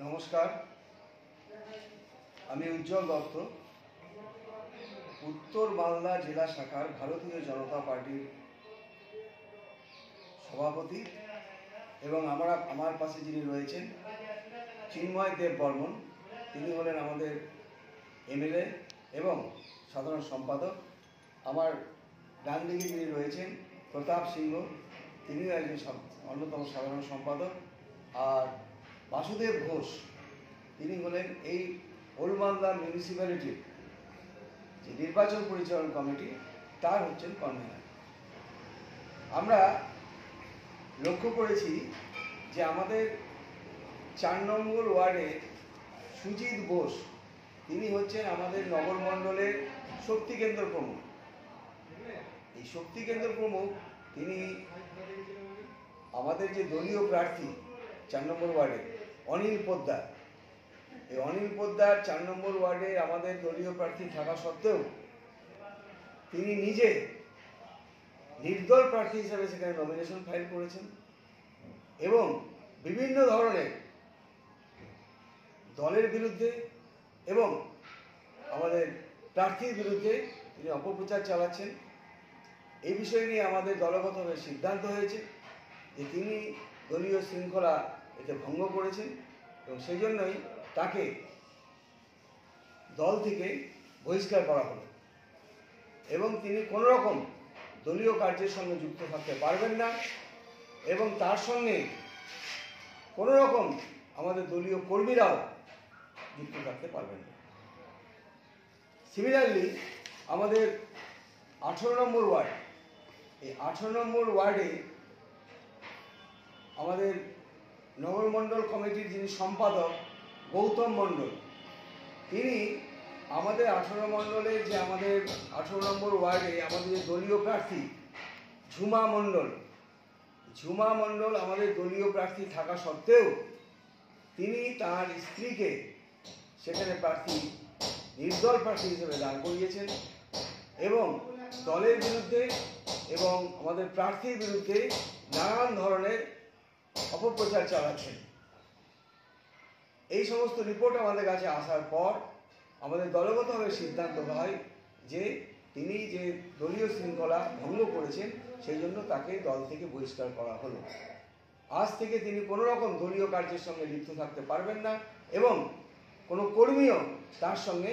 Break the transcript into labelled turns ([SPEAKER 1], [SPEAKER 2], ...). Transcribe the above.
[SPEAKER 1] নমস্কার, আমি উজ্জ্বল দত্ত, উত্তর মালদা জেলা শাখার ভারতীয় জনতা পার্টির সভাপতি এবং আমার পাশে যিনি রয়েছেন চিন্ময় দেব বর্মন, তিনি হলেন আমাদের এমএলএ এবং সাধারণ সম্পাদক। আমার ডান দিকে যিনি রয়েছেন প্রতাপ সিংহ, তিনিও একজন অন্যতম সাধারণ সম্পাদক। আর বাসুদেব ঘোষ, তিনি হলেন এই ওল্ড মালদা মিউনিসিপ্যালিটির যে নির্বাচন পরিচালন কমিটি তার হচ্ছেন কনভেনার। আমরা লক্ষ্য করেছি যে আমাদের 4 নম্বর ওয়ার্ডে সুজিত বোস, তিনি হচ্ছেন আমাদের নগরমণ্ডলের শক্তি কেন্দ্র প্রমুখ। এই শক্তি কেন্দ্র প্রমুখ তিনি আমাদের যে দলীয় প্রার্থী 4 নম্বর ওয়ার্ডে অনিল পোদ্দার, এই অনিল পোদ্দার 4 নম্বর ওয়ার্ডে আমাদের দলীয় প্রার্থী থাকা সত্ত্বেও তিনি নিজে নির্দল প্রার্থী হিসেবে সেখানে নমিনেশন ফাইল করেছেন এবং বিভিন্ন ধরনের দলের বিরুদ্ধে এবং আমাদের প্রার্থীর বিরুদ্ধে তিনি অপপ্রচার চালাচ্ছেন। এই বিষয় নিয়ে আমাদের দলগতভাবে সিদ্ধান্ত হয়েছে যে তিনি দলীয় শৃঙ্খলা এতে ভঙ্গ করেছেন এবং সেই জন্যই তাকে দল থেকে বহিষ্কার করা হলো এবং তিনি কোনো রকম দলীয় কার্যের সঙ্গে যুক্ত থাকতে পারবেন না এবং তার সঙ্গে কোনো রকম আমাদের দলীয় কর্মীরাও যুক্ত থাকতে পারবেন না। সিমিলারলি আমাদের 18 নম্বর ওয়ার্ড, এই 18 নম্বর ওয়ার্ডে আমাদের নগরমণ্ডল কমিটির যিনি সম্পাদক গৌতম মণ্ডল, তিনি আমাদের 18 মণ্ডলের যে আমাদের 18 নম্বর ওয়ার্ডে আমাদের যে দলীয় প্রার্থী ঝুমা মণ্ডল আমাদের দলীয় প্রার্থী থাকা সত্ত্বেও তিনি তার স্ত্রীকে সেখানে নির্দল প্রার্থী হিসেবে দাঁড় করিয়েছেন এবং দলের বিরুদ্ধে এবং আমাদের প্রার্থীর বিরুদ্ধে নানান ধরনের অপপ্রচার চালাচ্ছেন। এই সমস্ত রিপোর্ট আমাদের কাছে আসার পর আমাদের দলগতভাবে সিদ্ধান্ত হয় যে তিনি যে দলীয় শৃঙ্খলা ভঙ্গ করেছেন সেই জন্য তাকে দল থেকে বহিষ্কার করা হলো। আজ থেকে তিনি কোনো রকম দলীয় কার্যের সঙ্গে লিপ্ত থাকতে পারবেন না এবং কোনো কর্মীও তার সঙ্গে